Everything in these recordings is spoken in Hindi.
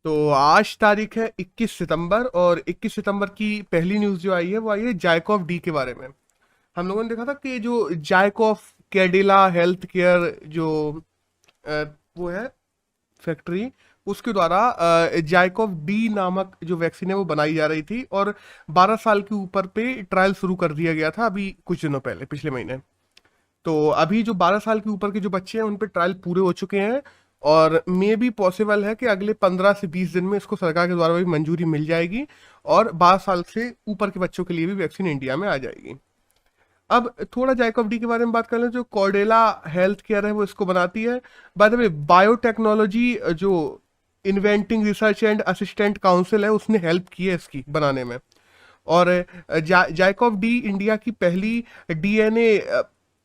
तो आज तारीख है 21 सितंबर और 21 सितंबर की पहली न्यूज़ जो आई है वो आई है जायकॉफ डी के बारे में। हम लोगों ने देखा था कि जो जायकॉफ कैडिला हेल्थ केयर जो अ, वो है फैक्ट्री, उसके द्वारा जायकॉफ डी नामक जो वैक्सीन है वो बनाई जा रही थी और 12 साल के ऊपर पे ट्रायल शुरू कर दिया गया था अभी कुछ दिनों पहले, पिछले महीने। तो अभी जो 12 साल के ऊपर के जो बच्चे हैं उन पे ट्रायल पूरे हो चुके हैं और मे भी पॉसिबल है कि अगले 15 से 20 दिन में इसको सरकार के द्वारा भी मंजूरी मिल जाएगी और 12 साल से ऊपर के बच्चों के लिए भी वैक्सीन इंडिया में आ जाएगी। अब थोड़ा जाइकोव डी के बारे में बात कर लें। जो कॉर्डेला हेल्थ केयर है वो इसको बनाती है। बाय द वे बायोटेक्नोलॉजी जो inventing research and assistant council है उसने हेल्प की है इसकी बनाने में। और जाइकोव डी इंडिया की पहली डीएनए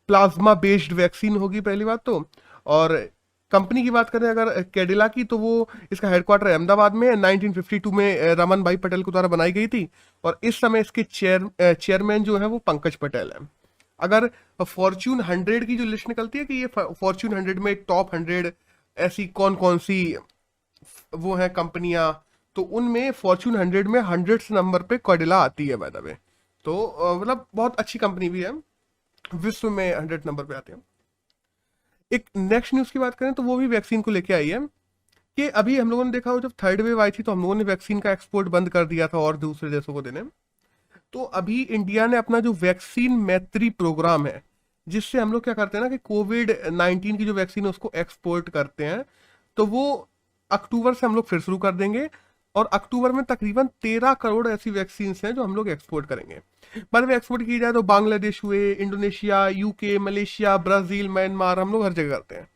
प्लाज्मा बेस्ड वैक्सीन होगी पहली बात तो। और कंपनी की बात करें अगर कैडिला की, तो वो इसका हेडक्वार्टर अहमदाबाद में है। 1952 में रमन भाई पटेल के द्वारा बनाई गई थी और इस समय इसके चेयरमैन जो है वो पंकज पटेल है। अगर फॉर्च्यून 100 की जो लिस्ट निकलती है कि ये फॉर्च्यून 100 में टॉप 100 ऐसी कौन कौन सी वो है कंपनियां, तो उनमें फॉर्च्यून 100 में 100 नंबर पे कॉर्डेला आती है बाय द वे। तो मतलब बहुत अच्छी कंपनी भी है, विश्व में 100 नंबर पे आते हैं। एक नेक्स्ट न्यूज की बात करें तो वो भी वैक्सीन को लेके आई है कि अभी हम लोगों ने देखा हो जब थर्ड वेव आई थी तो हम लोगों ने वैक्सीन का एक्सपोर्ट बंद कर दिया था और दूसरे देशों को देने। तो अभी इंडिया ने अपना जो वैक्सीन मैत्री प्रोग्राम है, जिससे हम लोग क्या करते हैं ना कि कोविड 19 की जो वैक्सीन है उसको एक्सपोर्ट करते हैं, तो वो अक्टूबर से हम लोग फिर शुरू कर देंगे। और अक्टूबर में तकरीबन 13 करोड़ ऐसी वैक्सीन हैं जो हम लोग एक्सपोर्ट करेंगे। बाद में एक्सपोर्ट की जाए तो बांग्लादेश हुए, Indonesia, UK, Malaysia, Brazil, Myanmar, हम लोग हर जगह करते हैं।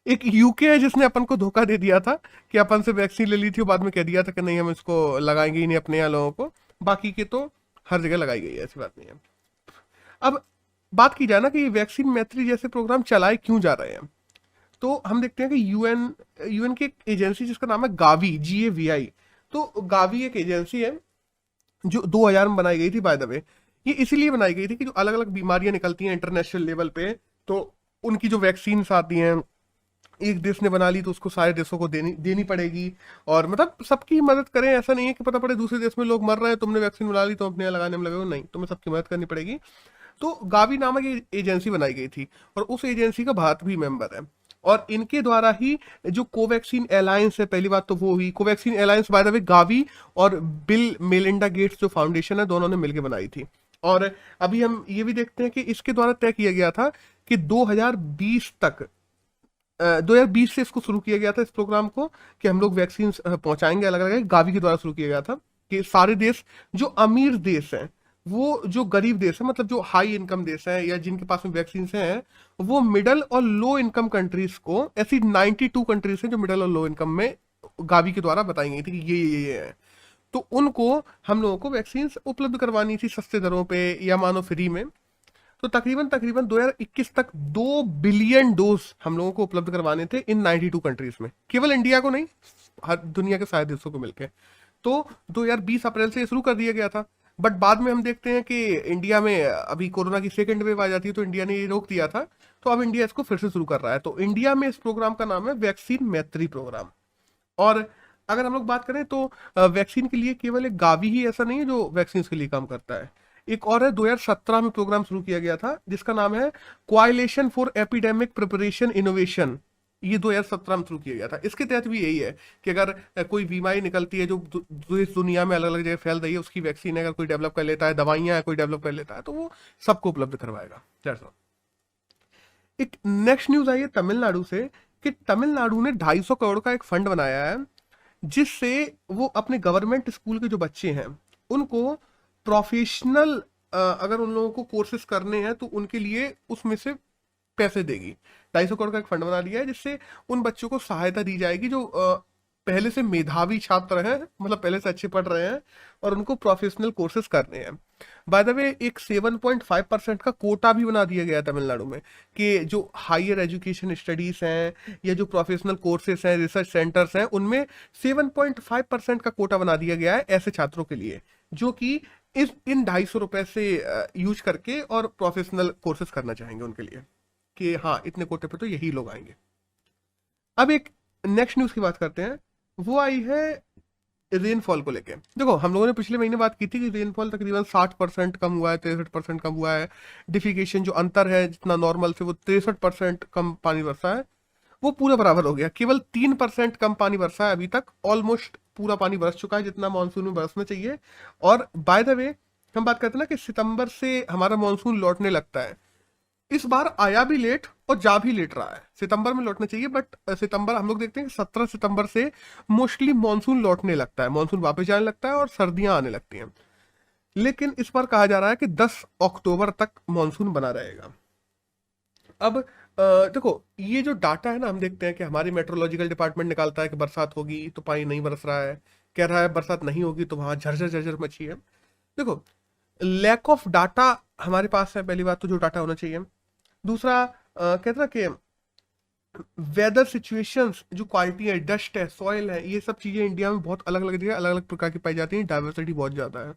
एक यूके है जिसने अपन को धोखा दे दिया था कि अपन से वैक्सीन ले ली थी और बाद में कह दिया था कि नहीं हम इसको लगाएंगे ही नहीं अपने यहाँ लोगों को। बाकी के तो हर जगह लगाई गई है, ऐसी बात नहीं है। अब बात की जाए ना कि ये वैक्सीन मैत्री जैसे प्रोग्राम चलाए क्यों जा रहे हैं, तो हम देखते हैं कि यूएन यूएन की एक एजेंसी जिसका नाम है गावी, GAVI। तो गावी एक एजेंसी है जो 2000 में बनाई गई थी बाय द वे। ये इसीलिए बनाई गई थी कि जो अलग अलग बीमारियां निकलती हैं इंटरनेशनल लेवल पे, तो उनकी जो वैक्सीन आती हैं, एक देश ने बना ली तो उसको सारे देशों को देनी देनी पड़ेगी। और मतलब सबकी मदद करें, ऐसा नहीं है कि पता पड़े दूसरे देश में लोग मर रहे हैं, तुमने वैक्सीन बना ली तो अपने यहाँ लगाने में लगे हो, नहीं, तुम्हें सबकी मदद करनी पड़ेगी। तो गावी नामक एजेंसी बनाई गई थी और उस एजेंसी का भारत भी मेंबर है। और इनके द्वारा ही जो कोवैक्सीन अलायंस है, पहली बात तो वो हुई Covaxin alliance by the way Gavi और बिल मेलिंडा गेट्स जो फाउंडेशन है दोनों ने मिलकर बनाई थी। और अभी हम ये भी देखते हैं कि इसके द्वारा तय किया गया था कि 2020 तक 2020 से इसको शुरू किया गया था इस प्रोग्राम को, कि हम लोग वैक्सीन पहुंचाएंगे अलग अलग। गावी के द्वारा शुरू किया गया था कि सारे देश जो अमीर देश हैं, वो जो गरीब देश है, मतलब जो हाई इनकम देश है या जिनके पास में वैक्सीन हैं, वो मिडल और लो इनकम कंट्रीज को, ऐसी 92 कंट्रीज हैं जो मिडल और लो इनकम में गावी के द्वारा बताई गई थी कि ये है। तो उनको हम लोगों को वैक्सीन उपलब्ध करवानी थी सस्ते दरों पे या मानो फ्री में। तो तकरीबन तकरीबन 2021 तक 2 बिलियन डोज हम लोगों को उपलब्ध करवाने थे इन 92 कंट्रीज में, केवल इंडिया को नहीं, हर दुनिया के सारे देशों को मिलकर। तो 2020 अप्रैल से ये शुरू कर दिया गया था। बट बाद में हम देखते हैं कि इंडिया में अभी कोरोना की सेकेंड वेव आ जाती है तो इंडिया ने ये रोक दिया था। तो अब इंडिया इसको फिर से शुरू कर रहा है। तो इंडिया में इस प्रोग्राम का नाम है वैक्सीन मैत्री प्रोग्राम। और अगर हम लोग बात करें तो वैक्सीन के लिए केवल एक गावी ही ऐसा नहीं है जो वैक्सीन के लिए काम करता है। एक और है, 2017 में प्रोग्राम शुरू किया गया था जिसका नाम है कोआलिशन फॉर एपिडेमिक प्रिपरेशन इनोवेशन। ये 2017 में शुरू किया गया था। इसके तहत भी यही है कि अगर कोई बीमारी निकलती है जो इस दुनिया में अलग अलग जगह फैल रही है, उसकी वैक्सीन अगर कोई डेवलप कर लेता है, दवाइयां कोई डेवलप कर लेता है, तो वो सबको उपलब्ध करवाएगा। That's all। एक नेक्स्ट न्यूज आई है तमिलनाडु से कि तमिलनाडु ने 250 करोड़ का एक फंड बनाया है जिससे वो अपने गवर्नमेंट स्कूल के जो बच्चे हैं उनको प्रोफेशनल, अगर उन लोगों को कोर्सेज करने हैं तो उनके लिए उसमें से पैसे देगी। 250 करोड़ का एक फंड बना लिया है जिससे उन बच्चों को सहायता दी जाएगी जो पहले से मेधावी छात्र हैं, मतलब पहले से अच्छे पढ़ रहे हैं और उनको प्रोफेशनल कोर्सेज करने हैं। बाय द वे एक 7.5% का कोटा भी बना दिया गया है तमिलनाडु में कि जो हायर एजुकेशन स्टडीज हैं या जो प्रोफेशनल कोर्सेज हैं, रिसर्च सेंटर्स हैं, उनमें 7.5% का कोटा बना दिया गया है ऐसे छात्रों के लिए जो कि इस इन 250 रुपए से यूज करके और प्रोफेशनल कोर्सेज करना चाहेंगे उनके लिए, कि हाँ इतने कोटे पे तो यही लोग आएंगे। अब एक नेक्स्ट न्यूज की बात करते हैं। वो आई है रेनफॉल को लेके देखो, हम लोगों ने पिछले महीने बात की थी कि रेनफॉल तकरीबन 60% कम हुआ है, 63% कम हुआ है। डिफिकेशन जो अंतर है जितना नॉर्मल से, वो 63% कम पानी बरसा है, वो पूरा बराबर हो गया। केवल 3% कम पानी बरसा है अभी तक, ऑलमोस्ट पूरा पानी बरस चुका है जितना मानसून में बरसना चाहिए। और बाय द वे, हम बात करते हैं ना कि सितंबर से हमारा मानसून लौटने लगता है, इस बार आया भी लेट और जा भी लेट रहा है। सितंबर में लौटना चाहिए, बट सितंबर हम लोग देखते हैं कि 17 सितंबर से मोस्टली मानसून लौटने लगता है, मानसून वापस जाने लगता है और सर्दियां आने लगती हैं। लेकिन इस बार कहा जा रहा है कि 10 अक्टूबर तक मानसून बना रहेगा। अब देखो, ये जो डाटा है ना, हम देखते हैं कि हमारी मेट्रोलॉजिकल डिपार्टमेंट निकालता है कि बरसात होगी तो पानी नहीं बरस रहा है, कह रहा है बरसात नहीं होगी तो वहां झरझर झरझर मची है। देखो, लैक ऑफ डाटा हमारे पास है, पहली बात तो, जो डाटा होना चाहिए। दूसरा, कहते ना कि वेदर सिचुएशंस जो क्वालिटी है, डस्ट है, सॉइल है, ये सब चीजें इंडिया में बहुत अलग अलग जगह अलग अलग प्रकार की पाई जाती हैं, डाइवर्सिटी बहुत ज्यादा है।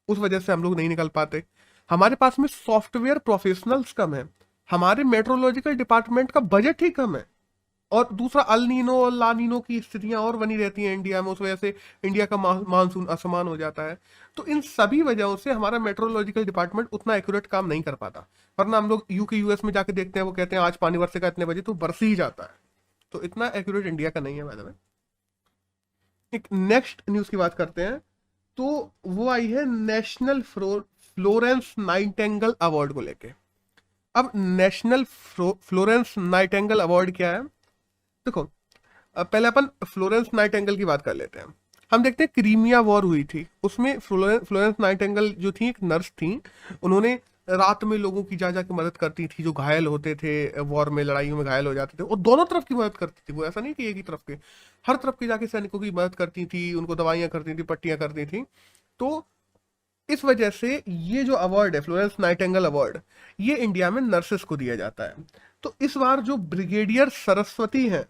उस वजह से हम लोग नहीं निकल पाते। हमारे पास में सॉफ्टवेयर प्रोफेशनल्स कम है, हमारे मेट्रोलॉजिकल डिपार्टमेंट का बजट ही कम है, और दूसरा अल नीनो और ला नीनो की स्थितियां और बनी रहती हैं इंडिया में, उस वजह से इंडिया का मानसून असमान हो जाता है। तो इन सभी वजहों से हमारा मेट्रोलॉजिकल डिपार्टमेंट उतना एक्यूरेट काम नहीं कर पाता। वरना हम लोग यूके यूएस में जाके देखते हैं, वो कहते हैं आज पानी बरसेगा इतने बजे, तो बरस ही जाता है। तो इतना एक्यूरेट इंडिया का नहीं है। बाय द वे, एक नेक्स्ट न्यूज की बात करते हैं, तो वो आई है नेशनल फ्लोरेंस नाइटिंगेल अवार्ड को लेके। अब नेशनल फ्लोरेंस नाइटिंगेल अवार्ड क्या है? देखो, पहले अपन फ्लोरेंस नाइटिंगेल की बात कर लेते हैं। हम देखते हैं क्रीमिया वॉर हुई थी, उसमें फ्लोरेंस नाइटिंगेल जो थी, एक नर्स थी। उन्होंने रात में लोगों की जा जाके मदद करती थी जो घायल होते थे वॉर में, लड़ाइयों में घायल हो जाते थे, और दोनों तरफ की मदद करती थी। वो ऐसा नहीं कि एक ही तरफ के, हर तरफ के जाके सैनिकों की मदद करती थी, उनको दवाइयां करती थी, पट्टियां करती थी। तो इस वजह से ये जो अवार्ड है, फ्लोरेंस नाइटिंगेल अवार्ड, ये इंडिया में नर्सेस को दिया जाता है। तो इस बार जो ब्रिगेडियर सरस्वती हैं,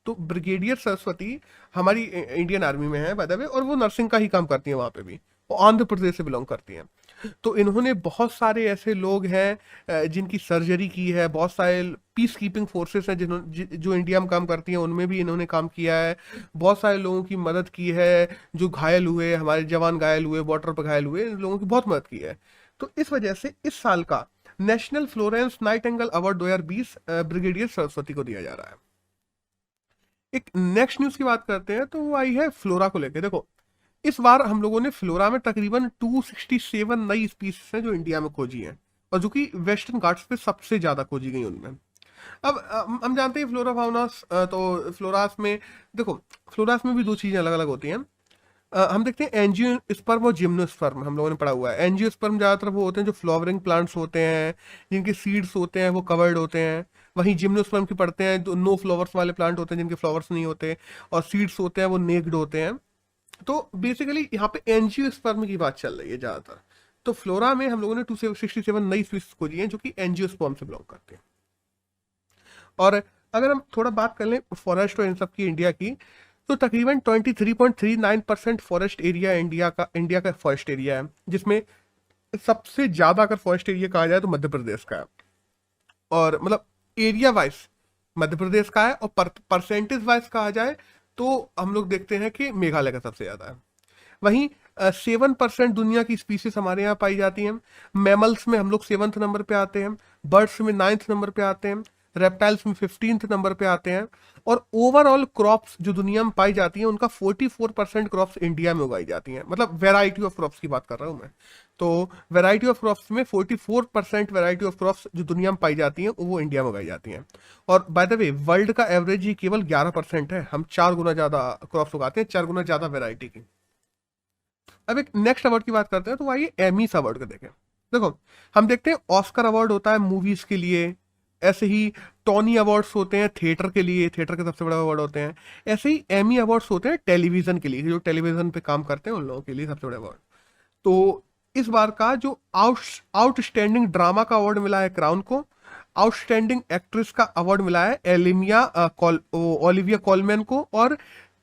तो ब्रिगेडियर सरस्वती हमारी इंडियन आर्मी में है बाय द वे, और वो नर्सिंग का ही काम करती हैं वहां पे भी, वो आंध्र प्रदेश से बिलोंग करती हैं। तो इन्होंने बहुत सारे ऐसे लोग हैं जिनकी सर्जरी की है, बहुत सारे पीस कीपिंग फोर्सेस हैं जो इंडिया में काम करती हैं, उनमें भी इन्होंने काम किया है। बहुत सारे लोगों की मदद की है, जो घायल हुए, हमारे जवान घायल हुए, बॉर्डर पर घायल हुए, इन लोगों की बहुत मदद की है। तो इस वजह से इस साल का national Florence Nightingale award 2020 brigadier Saraswati को दिया जा रहा है। एक नेक्स्ट न्यूज की बात करते हैं, तो वो आई है फ्लोरा को लेकर। देखो, इस बार हम लोगों ने फ्लोरा में तकरीबन 267 नई स्पीसीज हैं जो इंडिया में खोजी हैं, और जो कि वेस्टर्न घाट्स पे सबसे ज्यादा खोजी गई उनमें। अब हम जानते हैं फ्लोरा फाउनास, तो फ्लोरास में देखो, फ्लोरास में भी दो चीजें अलग अलग होती हैं। हम देखते हैं एंजियोस्पर्म और जिम्नोस्पर्म, हम लोगों ने पढ़ा हुआ है। एंजियोस्पर्म ज्यादातर वो होते हैं जो फ्लावरिंग प्लांट्स होते हैं, जिनके सीड्स होते हैं वो कवर्ड होते हैं। वहीं जिम्नोस्पर्म की पढ़ते हैं जो नो फ्लावर्स वाले प्लांट होते हैं, जिनके फ्लावर्स नहीं होते, और सीड्स होते हैं वो नेक्ड होते हैं। तो बेसिकली यहाँ पे एंजियोस्पर्म की बात चल रही है ज्यादातर। तो फ्लोरा में हम लोगों ने 267 नई स्पीसीज खोजी हैं जो कि एंजियोस्पर्म से बिलोंग करते हैं। और अगर हम थोड़ा बात कर लें फॉरेस्ट और इन सब की इंडिया की, तो तकरीबन 23.39% फॉरेस्ट एरिया इंडिया का फॉरेस्ट एरिया है, जिसमें सबसे ज्यादा अगर फॉरेस्ट एरिया कहा जाए तो मध्य प्रदेश का है। और मतलब एरिया वाइज मध्य प्रदेश का है, और परसेंटेज वाइज कहा जाए तो हम लोग देखते हैं कि मेघालय का सबसे ज्यादा है। वहीं 7% दुनिया की स्पीसीज हमारे यहाँ पाई जाती हैं। मैमल्स में हम लोग 7th नंबर पे आते हैं, बर्ड्स में 9th नंबर पे आते हैं, रेप्टाइल्स में 15th नंबर पे आते हैं। और ओवरऑल क्रॉप्स जो दुनिया में पाई जाती हैं, उनका 44% क्रॉप्स इंडिया में उगाई जाती हैं। मतलब वेराइटी ऑफ क्रॉप्स की बात कर रहा हूँ मैं। तो वेराइटी ऑफ क्रॉप्स में 44% वेराइटी ऑफ क्रॉप्स जो दुनिया में पाई जाती हैं वो इंडिया में उगाई जाती हैं। और बाय द वे, वर्ल्ड का एवरेज ही केवल 11% है। हम 4 गुना ज्यादा क्रॉप्स उगाते हैं, 4 गुना ज्यादा वेराइटी की। अब एक नेक्स्ट अवार्ड की बात करते हैं, तो आइए एमीस अवार्ड को देखें। देखो, हम देखते हैं ऑस्कर अवार्ड होता है मूवीज के लिए, ऐसे ही टोनी अवार्ड्स होते हैं थिएटर के लिए, थिएटर के सबसे बड़ा अवार्ड होते हैं। ऐसे ही एमी अवार्ड्स होते हैं टेलीविजन के लिए, जो टेलीविजन पे काम करते हैं उन लोगों के लिए सबसे बड़ा अवार्ड। तो इस बार का जो आउटस्टैंडिंग ड्रामा का अवार्ड मिला है क्राउन को, आउटस्टैंडिंग एक्ट्रेस का अवार्ड मिला है ओलिविया कॉलमैन को, और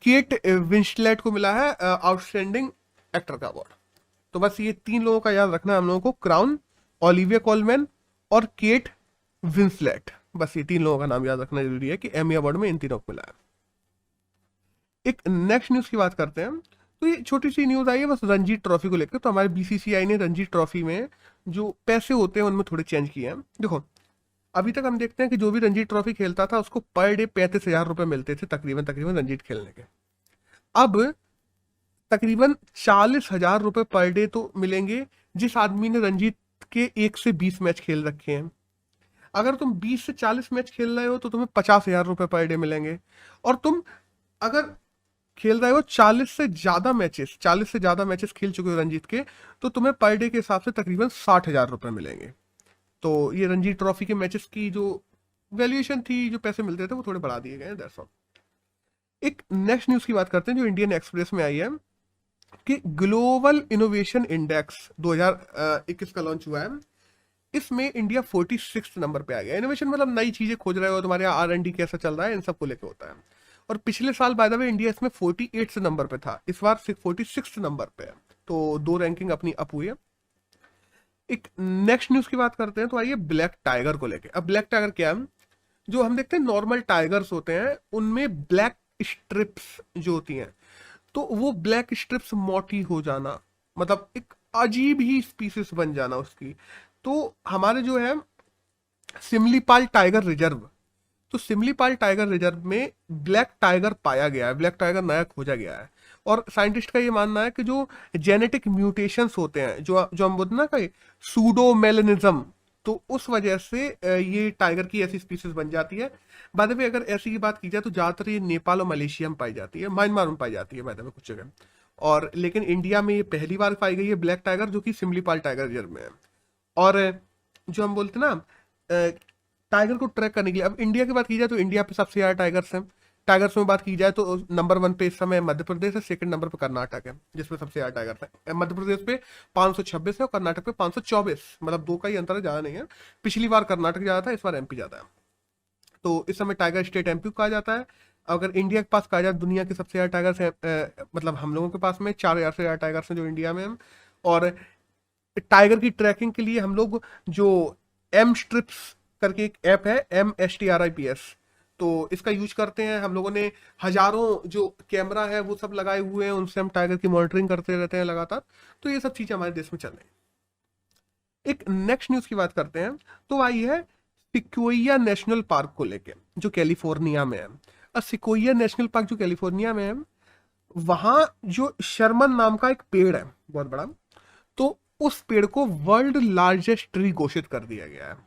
केट विंसलेट को मिला है आउटस्टैंडिंग एक्टर का अवार्ड। तो बस ये 3 लोगों का याद रखना है हम लोगों को, क्राउन, ओलिविया कॉलमैन और केट विंसलेट। बस ये 3 लोगों का नाम याद रखना जरूरी है कि एमी अवार्ड में इन तीनों को मिला है। एक नेक्स्ट न्यूज की बात करते हैं, तो ये छोटी सी न्यूज आई है बस रणजी ट्रॉफी को लेकर। तो हमारे बीसीसीआई ने रणजी ट्रॉफी में जो पैसे होते हैं उनमें थोड़े चेंज किए हैं। देखो अभी तक हम देखते हैं कि जो भी रणजी ट्रॉफी खेलता था उसको पर डे 35,000 रुपए मिलते थे तकरीबन तकरीबन रणजी खेलने के। अब तकरीबन 40,000 रुपए पर डे तो मिलेंगे जिस आदमी ने रणजी के 1 से 20 मैच खेल रखे हैं। अगर तुम 20 से 40 मैच खेल रहे हो तो तुम्हें 50,000 रुपए पर डे मिलेंगे। और तुम अगर खेल रहे हो 40 से ज्यादा मैचेस खेल चुके हो रंजीत के, तो तुम्हें पर डे के हिसाब से तकरीबन 60,000 रुपए मिलेंगे। तो ये रणजी ट्रॉफी के मैचेस की जो वैल्यूएशन थी, जो पैसे मिलते थे, वो थोड़े बढ़ा दिए गए हैं, दैट्स ऑल। एक नेक्स्ट न्यूज की बात करते हैं जो इंडियन एक्सप्रेस में आई है कि ग्लोबल इनोवेशन इंडेक्स 2021 का लॉन्च हुआ है। इसमें इंडिया 46 नंबर पे आ गया। इनोवेशन मतलब नई चीजें खोज रहे हो, तुम्हारे यहाँ R&D कैसा चल रहा है, इन सबको लेकर होता है। और पिछले साल बाय द वे इंडिया इसमें 48 नंबर पे था, इस बार 46 नंबर पे है। तो 2 रैंकिंग अपनी अप हुई है। एक नेक्स्ट न्यूज की बात करते हैं तो आइए ब्लैक टाइगर को लेके। अब ब्लैक टाइगर क्या है? जो हम देखते हैं नॉर्मल टाइगर्स होते हैं उनमें ब्लैक स्ट्रिप्स जो होती हैं, तो वो ब्लैक स्ट्रिप्स मोटी हो जाना, मतलब एक अजीब ही स्पीसीज बन जाना उसकी। तो हमारे जो है सिमलीपाल टाइगर रिजर्व, तो सिमलीपाल टाइगर रिजर्व में ब्लैक टाइगर पाया गया है, ब्लैक टाइगर नया खोजा गया है। और साइंटिस्ट का ये मानना है कि जो जेनेटिक म्यूटेशंस होते हैं, जो जो हम बोलते हैं ना कि सूडोमेलनिज्म, तो उस वजह से ये टाइगर की ऐसी स्पीसीज बन जाती है। बाद में अगर ऐसी की बात की जाए तो ज्यादातर ये नेपाल और मलेशिया में पाई जाती है, म्यांमार में पाई जाती है बाद में कुछ जगह। और लेकिन इंडिया में ये पहली बार पाई गई है ब्लैक टाइगर, जो कि सिमलीपाल टाइगर रिजर्व में है। और जो हम बोलते हैं ना टाइगर को ट्रैक करने के लिए, अब इंडिया की बात की जाए तो इंडिया पे सबसे ज्यादा टाइगर्स हैं। टाइगर्स में बात की जाए तो नंबर 1 पे इस समय मध्य प्रदेश है, सेकंड नंबर पे कर्नाटक है जिसमें सबसे ज्यादा टाइगर्स हैं। मध्य प्रदेश पे 526 है और कर्नाटक पे 524, मतलब 2 का ही अंतर है, ज्यादा नहीं है। पिछली बार कर्नाटक ज्यादा था, इस बार एमपी ज्यादा है। तो इस समय टाइगर स्टेट एमपी को कहा जाता है। अगर इंडिया के पास कहा जाए दुनिया के सबसे ज्यादा टाइगर्स है, मतलब हम लोगों के पास में 4,000 से ज्यादा टाइगर्स हैं जो इंडिया में हैं। और टाइगर की ट्रैकिंग के लिए हम लोग जो एम स्ट्रिप्स करके एक ऐप है, MSTRIPS, तो इसका यूज करते हैं हम लोगों ने। हजारों जो कैमरा है वो सब लगाए हुए हैं, उनसे हम टाइगर की मॉनिटरिंग करते रहते हैं लगातार। तो ये सब चीजें हमारे देश में चल रही हैं। एक नेक्स्ट न्यूज की बात करते हैं तो आई है सिक्वोया नेशनल पार्क को लेके, जो कैलिफोर्निया में है। और सिक्वोया नेशनल पार्क जो कैलिफोर्निया में है, वहां जो शर्मन नाम का एक पेड़ है बहुत बड़ा, तो उस पेड़ को वर्ल्ड लार्जेस्ट ट्री घोषित कर दिया गया है।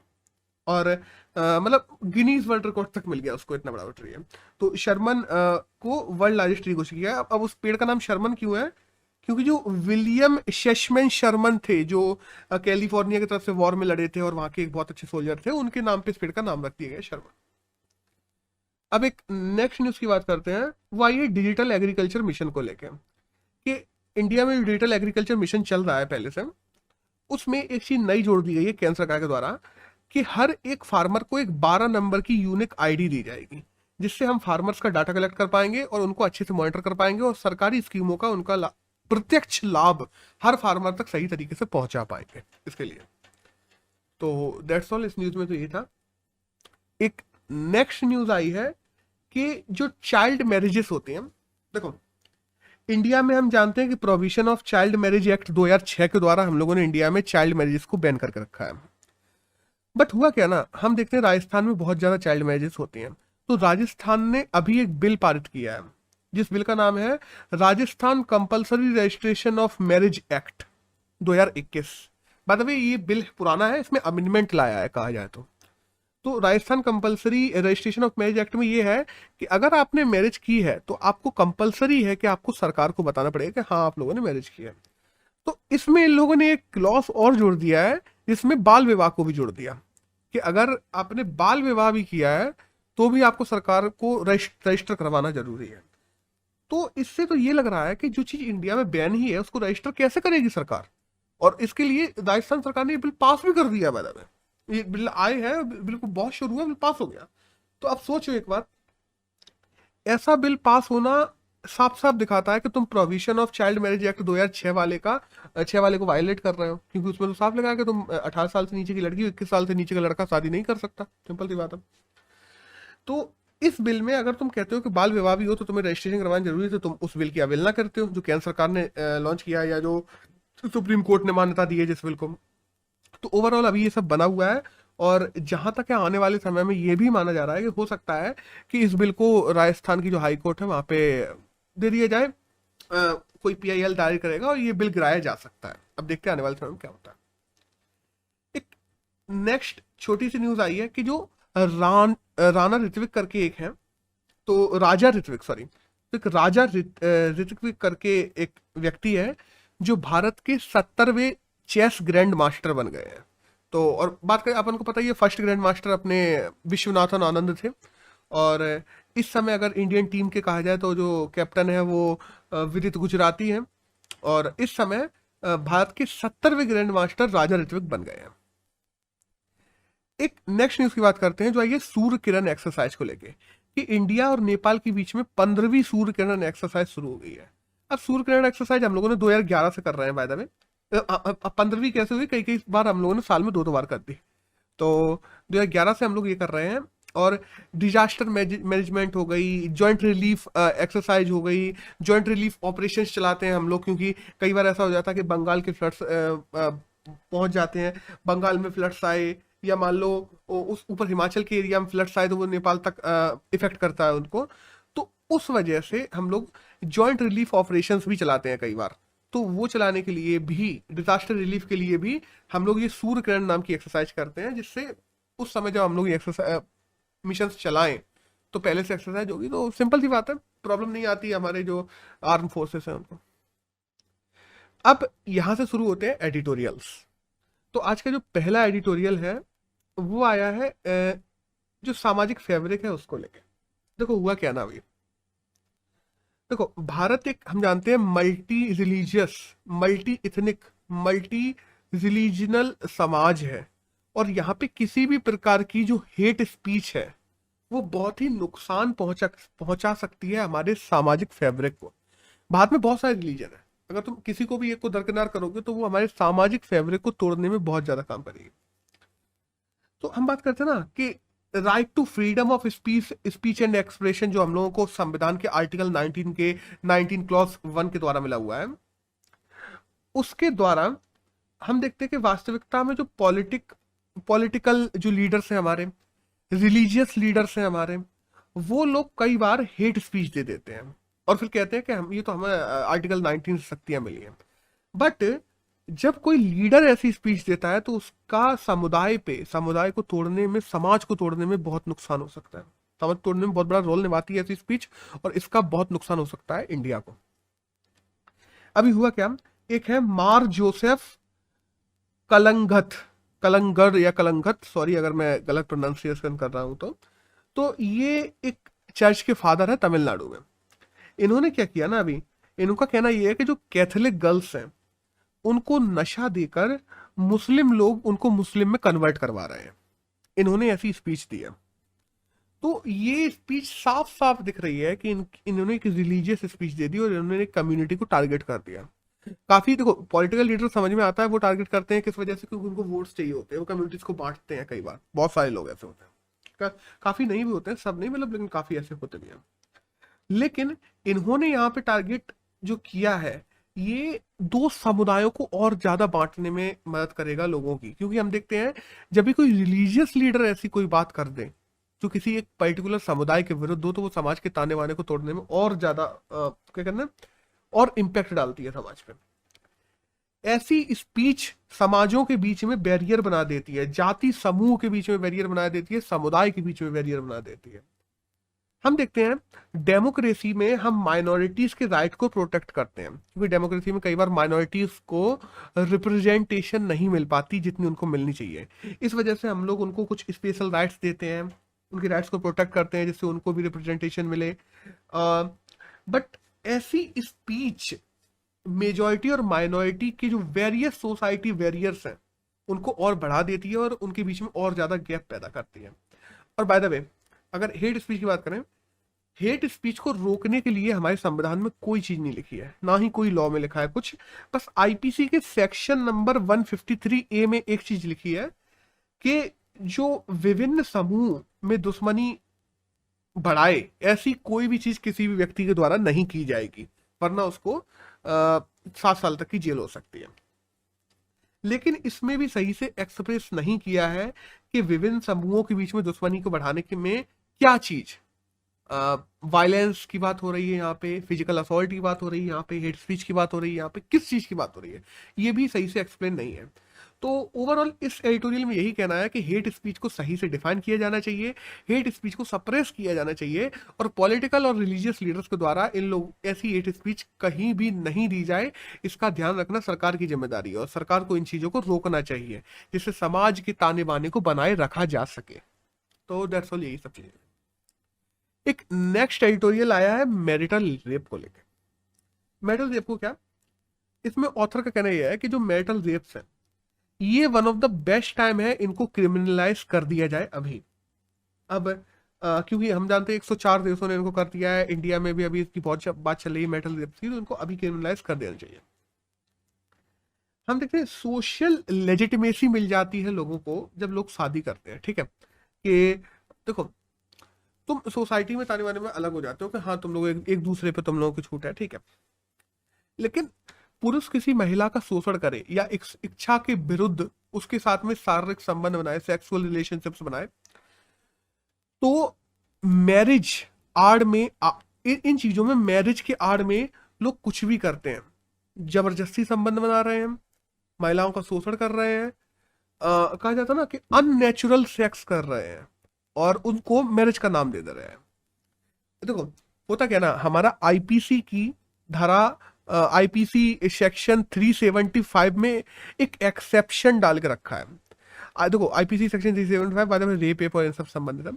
और मतलब गिनीज वर्ल्ड रिकॉर्ड तक मिल गया उसको, इतना बड़ा ट्री है। तो शर्मन को वर्ल्ड लार्जेस्ट ट्री घोषित किया है। अब उस पेड़ का नाम शर्मन क्यों है? क्योंकि जो विलियम शेशमैन शर्मन थे, जो कैलिफोर्निया की तरफ से वॉर में लड़े थे और वहां के एक बहुत अच्छे सोल्जर थे, उनके नाम पे इस पेड़ का नाम रख दिया गया शर्मन। अब एक नेक्स्ट न्यूज की बात करते हैं, वो आई है डिजिटल एग्रीकल्चर मिशन को लेकर कि इंडिया में डिजिटल एग्रीकल्चर मिशन चल रहा है पहले से। उसमें एक चीज नई जोड़ दी गई है केंद्र सरकार के द्वारा कि हर एक फार्मर को एक 12 नंबर की यूनिक आईडी दी जाएगी, जिससे हम फार्मर्स का डाटा कलेक्ट कर पाएंगे और उनको अच्छे से मॉनिटर कर पाएंगे और सरकारी स्कीमों का उनका प्रत्यक्ष लाभ हर फार्मर तक सही तरीके से पहुंचा पाएंगे इसके लिए। तो दैट्स ऑल, इस न्यूज में तो ये था। एक नेक्स्ट न्यूज आई है कि जो चाइल्ड मैरिजेस होते हैं, देखो इंडिया में हम जानते हैं कि provision of child marriage act 2006 के द्वारा हम लोगों ने इंडिया में चाइल्ड मैरिजेस को बैन करके रखा है। बट हुआ क्या ना, हम देखते हैं राजस्थान में बहुत ज्यादा चाइल्ड मैरिजेस होती हैं। तो राजस्थान ने अभी एक बिल पारित किया है, जिस बिल का नाम है Rajasthan compulsory registration of marriage act 2021। By the way ये बिल पुराना है, इसमें अमेंडमेंट लाया है कहा जाए तो Rajasthan compulsory registration of marriage act में ये है कि अगर आपने मैरिज की है तो आपको कंपलसरी है कि आपको सरकार को बताना पड़ेगा कि हाँ आप लोगों ने मैरिज किया है। तो इसमें इन लोगों ने एक क्लॉज और जोड़ दिया है, जिसमें बाल विवाह को भी जोड़ दिया कि अगर आपने बाल विवाह भी किया है तो भी आपको सरकार को रजिस्टर करवाना जरूरी है। तो इससे तो ये लग रहा है कि जो चीज इंडिया में बैन ही है उसको रजिस्टर कैसे करेगी सरकार। और इसके लिए राजस्थान सरकार ने ये बिल पास भी कर दिया। मैडम ये बिल आए हैं, बिल को बहुत शुरू हुआ, बिल पास हो गया। तो अब सोचो एक बार, ऐसा बिल पास होना साफ साफ दिखाता है कि तुम provision of child marriage act 2006 वाले को वायलेट कर रहे हो, क्योंकि उसमें तो साफ लिखा है कि तुम 18 साल से नीचे की लड़की 21 साल से नीचे का लड़का शादी नहीं कर सकता। सिंपल सी बात है। तो इस बिल में अगर तुम कहते हो कि बाल विवाह भी हो तो तुम्हें रजिस्ट्रेशन करवाना जरूरी है, तो तुम उस बिल की अवहेलना करते हो जो केंद्र सरकार ने लॉन्च किया या जो सुप्रीम कोर्ट ने मान्यता दी है जिस बिल को। तो ओवरऑल अभी ये सब बना हुआ है, और जहां तक है आने वाले समय में ये भी माना जा रहा है कि हो सकता है कि इस बिल को राजस्थान की जो हाई कोर्ट है वहां पे दे दिया जाए, कोई पीआईएल दायर करेगा और ये बिल गिराया जा सकता है। अब देखते हैं आने वाले समय में क्या होता है। एक नेक्स्ट छोटी सी न्यूज आई है कि जो राणा ऋत्विक करके एक है, तो राजा ऋत्विक, सॉरी, तो एक राजा ऋत्विक करके एक व्यक्ति है जो भारत के 70वें चेस ग्रैंड मास्टर बन गए हैं। तो और बात करें, अपन को पता ही है फर्स्ट ग्रैंड मास्टर अपने विश्वनाथन आनंद थे, और इस समय अगर इंडियन टीम के कहा जाए तो जो कैप्टन है वो विदित गुजराती है, और इस समय भारत के 70वें ग्रैंड मास्टर राजा ऋत्विक बन गए हैं। एक नेक्स्ट न्यूज की बात करते हैं जो आई है सूर्य किरण एक्सरसाइज को लेके, कि इंडिया और नेपाल के बीच में 15वीं सूर्य किरण एक्सरसाइज शुरू हो गई है। अब सूर्य किरण एक्सरसाइज हम लोगों ने 2011 से कर रहे हैं, बाय द वे। 15वीं कैसे हुई, कई कई बार हम लोगों ने साल में 2 बार कर दी, तो 2011 से हम लोग ये कर रहे हैं। और डिजास्टर मैनेजमेंट हो गई, जॉइंट रिलीफ एक्सरसाइज हो गई, जॉइंट रिलीफ ऑपरेशंस चलाते हैं हम लोग, क्योंकि कई बार ऐसा हो जाता है कि बंगाल के फ्लड्स पहुंच जाते हैं, बंगाल में फ्लड्स आए, या मान लो उस ऊपर हिमाचल के एरिया में फ्लड्स आए तो वो नेपाल तक इफेक्ट करता है उनको, तो उस वजह से हम लोग जॉइंट रिलीफ ऑपरेशंस भी चलाते हैं कई बार। तो वो चलाने के लिए भी, डिजास्टर रिलीफ के लिए भी हम लोग ये सूर्य किरण नाम की एक्सरसाइज करते हैं, जिससे उस समय जब हम लोग ये एक्सरसाइज मिशन चलाएं तो पहले से एक्सरसाइज होगी, तो सिंपल सी बात है, प्रॉब्लम नहीं आती हमारे जो आर्म फोर्सेस हैं उनको। अब यहां से शुरू होते हैं एडिटोरियल्स। तो आज का जो पहला एडिटोरियल है वो आया है जो सामाजिक फैब्रिक है उसको लेके। देखो हुआ क्या ना अभी, देखो भारत एक, हम जानते हैं, multi religious, multi ethnic, multi regional समाज है, और यहाँ पे किसी भी प्रकार की जो हेट स्पीच है वो बहुत ही नुकसान पहुंचा सकती है हमारे सामाजिक फैब्रिक को। भारत में बहुत सारे रिलीजन है, अगर तुम किसी को भी एक को दरकिनार करोगे तो वो हमारे सामाजिक फैब्रिक को तोड़ने में बहुत ज्यादा काम करेगी। तो हम बात करते हैं ना कि right to freedom of speech and expression, जो हम लोगों को संविधान के आर्टिकल 19 के 19 क्लॉज 1 के द्वारा मिला हुआ है, उसके द्वारा हम देखते हैं कि वास्तविकता में जो पॉलिटिकल जो लीडर्स हैं हमारे, रिलीजियस लीडर्स हैं हमारे, वो लोग कई बार हेट स्पीच दे देते हैं और फिर कहते हैं कि हम, ये तो हमें आर्टिकल 19 से शक्तियां मिली हैं। बट जब कोई लीडर ऐसी स्पीच देता है तो उसका समुदाय को तोड़ने में, समाज को तोड़ने में बहुत नुकसान हो सकता है, समाज तोड़ने में बहुत बड़ा रोल निभाती है ऐसी स्पीच, और इसका बहुत नुकसान हो सकता है इंडिया को। अभी हुआ क्या, एक है मार जोसेफ कलंगर या कलंगत, सॉरी अगर मैं गलत प्रोनाउंसिएशन कर रहा हूं तो ये एक चर्च के फादर है तमिलनाडु में। इन्होंने क्या किया ना, अभी इनका कहना यह है कि जो कैथोलिक गर्ल्स हैं उनको नशा देकर मुस्लिम लोग उनको मुस्लिम में कन्वर्ट करवा रहे हैं, इन्होंने ऐसी स्पीच दी है। तो ये स्पीच साफ साफ दिख रही है कि इन्होंने एक रिलीजियस स्पीच दे दी और इन्होंने एक कम्युनिटी को टारगेट कर दिया। काफी, देखो पॉलिटिकल लीडर समझ में आता है वो टारगेट करते हैं किस वजह से, क्योंकि उनको वोट्स चाहिए होते हैं, वो कम्युनिटीज को बांटते हैं, कई बार बहुत सारे लोग ऐसे होते हैं, काफी नहीं भी होते हैं, सब नहीं मतलब, लेकिन काफी ऐसे होते भी हैं। लेकिन इन्होंने यहाँ पे टारगेट जो किया है ये दो समुदायों को और ज्यादा बांटने में मदद करेगा लोगों की, क्योंकि हम देखते हैं जब भी कोई रिलीजियस लीडर ऐसी कोई बात कर दे जो किसी एक पर्टिकुलर समुदाय के विरुद्ध हो, तो वो समाज के ताने बाने को तोड़ने में और ज्यादा क्या करना, और इम्पैक्ट डालती है समाज पे। ऐसी स्पीच समाजों के बीच में बैरियर बना देती है, जाति समूह के बीच में बैरियर बना देती है, समुदाय के बीच में बैरियर बना देती है। हम देखते हैं डेमोक्रेसी में हम माइनॉरिटीज के राइट को प्रोटेक्ट करते हैं, क्योंकि डेमोक्रेसी में कई बार माइनॉरिटीज को रिप्रेजेंटेशन नहीं मिल पाती जितनी उनको मिलनी चाहिए। इस वजह से हम लोग उनको कुछ स्पेशल राइट्स देते हैं, उनके राइट्स को प्रोटेक्ट करते हैं जिससे उनको भी रिप्रेजेंटेशन मिले। बट ऐसी स्पीच मेजॉरिटी और माइनॉरिटी की जो वेरियस सोसाइटी वेरियर्स हैं उनको और बढ़ा देती है और उनके बीच में और ज्यादा गैप पैदा करती है। और बाय द वे, अगर हेट स्पीच की बात करें, हेट स्पीच को रोकने के लिए हमारे संविधान में कोई चीज नहीं लिखी है, ना ही कोई लॉ में लिखा है कुछ, बस आईपीसी के सेक्शन नंबर 153A में एक चीज लिखी है कि जो विभिन्न समूह में दुश्मनी बढ़ाए, ऐसी कोई भी चीज किसी भी व्यक्ति के द्वारा नहीं की जाएगी, वरना उसको 7 साल तक की जेल हो सकती है। लेकिन इसमें भी सही से एक्सप्रेस नहीं किया है कि विभिन्न समूहों के बीच में दुश्मनी को बढ़ाने के में क्या चीज, वायलेंस की बात हो रही है यहाँ पे, फिजिकल असॉल्ट की बात हो रही है यहाँ पे, हेट स्पीच की बात हो रही है यहाँ पे, किस चीज की बात हो रही है, ये भी सही से एक्सप्लेन नहीं है। तो ओवरऑल इस एडिटोरियल में यही कहना है कि हेट स्पीच को सही से डिफाइन किया जाना चाहिए, हेट स्पीच को सप्रेस किया जाना चाहिए, और पॉलिटिकल और रिलीजियस लीडर्स के द्वारा इन लोग ऐसी हेट स्पीच कहीं भी नहीं दी जाए, इसका ध्यान रखना सरकार की जिम्मेदारी है, और सरकार को इन चीजों को रोकना चाहिए जिससे समाज के ताने बाने को बनाए रखा जा सके। तो दैट्स ऑल, यही सब चीजें। एक नेक्स्ट एडिटोरियल आया है मैरिटल रेप को लेकर। मैरिटल रेप को क्या, इसमें ऑथर का कहना यह है कि जो मैरिटल रेप्स है ये one of the best time है इनको क्रिमिनलाइज कर दिया जाए अभी। अब क्योंकि हम जानते हैं 104 देशों ने इनको कर दिया है, इंडिया में भी अभी इसकी बहुत बात चल रही है मैरिटल रेप की, तो इनको अभी क्रिमिनलाइज कर देना चाहिए। हम देखते हैं सोशल लेजिटिमेसी मिल जाती है लोगों को जब लोग शादी करते हैं, ठीक है, कि देखो तुम सोसाइटी में ताने बाने में अलग हो जाते हो कि हाँ तुम लोग एक दूसरे पे तुम लोगों की छूट है, ठीक है, लेकिन पुरुष किसी महिला का शोषण करे या इच्छा के विरुद्ध उसके साथ में शारीरिक संबंध बनाए, सेक्सुअल रिलेशनशिप्स बनाए, तो मैरिज आड़ में इन चीजों में, मैरिज के आड़ में लोग कुछ भी करते हैं, जबरदस्ती संबंध बना रहे हैं, महिलाओं का शोषण कर रहे हैं, कहा जाता है ना कि अननेचुरल सेक्स कर रहे हैं, और उनको मैरिज का नाम दे रहे हैं। देखो होता क्या ना, हमारा आईपीसी की धारा, आईपीसी सेक्शन 375 में एक एक्सेप्शन डाल के रखा है। देखो आईपीसी सेक्शन 375 बाद में रेप और इन सब संबंधित है,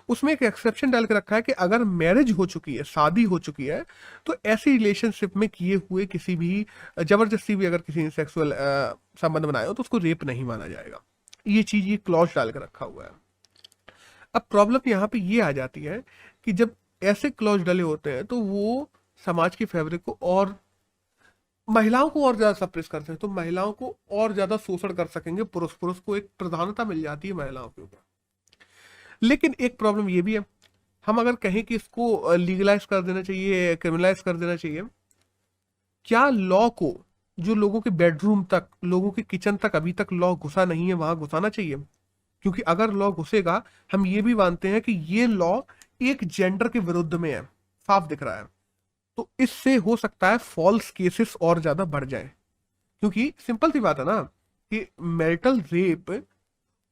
उसमें एक एक्सेप्शन डाल के रखा है कि अगर मैरिज हो चुकी है, शादी हो चुकी है, तो ऐसी रिलेशनशिप में किए हुए किसी भी जबरदस्ती भी अगर किसी ने सेक्सुअल संबंध बनाया हो तो उसको रेप नहीं माना जाएगा। ये चीज, ये क्लॉज डाल के रखा हुआ है। अब प्रॉब्लम यहाँ पे ये आ जाती है कि जब ऐसे क्लॉज डले होते हैं तो वो समाज के फैब्रिक को और महिलाओं को और ज्यादा सप्रेस करते हैं, तो महिलाओं को और ज्यादा शोषण कर सकेंगे, पुरुष को एक प्रधानता मिल जाती है महिलाओं के ऊपर। लेकिन एक प्रॉब्लम ये भी है, हम अगर कहें कि इसको लीगलाइज कर देना चाहिए, क्रिमिनलाइज कर देना चाहिए, क्या लॉ को जो लोगों के बेडरूम तक, लोगों के किचन तक अभी तक लॉ घुसा नहीं है वहां घुसाना चाहिए? क्योंकि अगर लॉ घुसेगा, हम ये भी मानते हैं कि ये लॉ एक जेंडर के विरुद्ध में है, साफ दिख रहा है, तो इससे हो सकता है फॉल्स केसेस और ज्यादा बढ़ जाए। क्योंकि सिंपल सी बात है ना कि मैरिटल रेप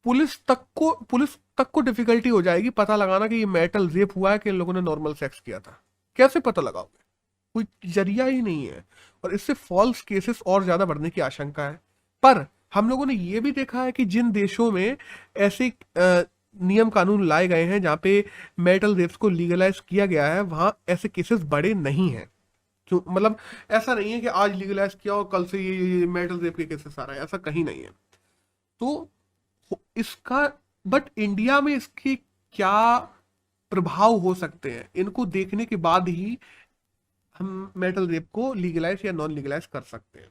पुलिस तक को डिफिकल्टी हो जाएगी पता लगाना कि ये मैरिटल रेप हुआ है कि इन लोगों ने नॉर्मल सेक्स किया था। कैसे पता लगाओगे? कोई जरिया ही नहीं है, और इससे फॉल्स केसेस और ज्यादा बढ़ने की आशंका है। पर हम लोगों ने ये भी देखा है कि जिन देशों में ऐसे नियम कानून लाए गए हैं जहां पे मैरिटल रेप्स को लीगलाइज किया गया है, वहां ऐसे केसेस बड़े नहीं हैं। क्यों, मतलब ऐसा नहीं है कि आज लीगलाइज किया और कल से ये मैरिटल रेप के केसेस आ रहा है, ऐसा कहीं नहीं है। तो इसका, बट इंडिया में इसके क्या प्रभाव हो सकते हैं, इनको देखने के बाद ही हम मैरिटल रेप को लीगलाइज या नॉन लीगलाइज कर सकते हैं।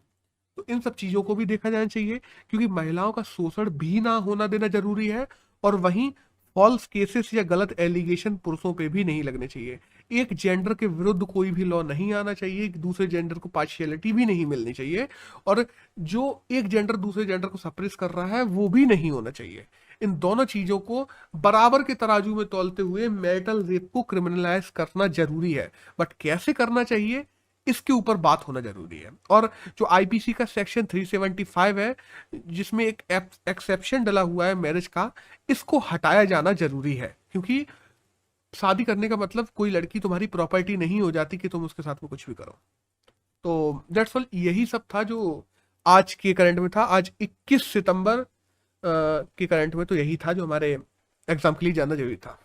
तो इन सब चीजों को भी देखा जाना चाहिए, क्योंकि महिलाओं का शोषण भी ना होना देना जरूरी है, और वहीं फॉल्स केसेस या गलत एलिगेशन पुरुषों पे भी नहीं लगने चाहिए। एक जेंडर के विरुद्ध कोई भी लॉ नहीं आना चाहिए, दूसरे जेंडर को पार्शियलिटी भी नहीं मिलनी चाहिए, और जो एक जेंडर दूसरे जेंडर को सप्रेस कर रहा है वो भी नहीं होना चाहिए। इन दोनों चीजों को बराबर के तराजू में तौलते हुए मैरिटल रेप को क्रिमिनलाइज करना जरूरी है, बट कैसे करना चाहिए इसके ऊपर बात होना जरूरी है। और जो आईपीसी का सेक्शन 375 है जिसमें एक एक्सेप्शन डला हुआ है मैरिज का, इसको हटाया जाना जरूरी है, क्योंकि शादी करने का मतलब कोई लड़की तुम्हारी प्रॉपर्टी नहीं हो जाती कि तुम उसके साथ में कुछ भी करो। तो दैट्स ऑल, यही सब था जो आज के करंट में था। आज 21 सितंबर के करंट में तो यही था जो हमारे एग्जाम के लिए जानना जरूरी था।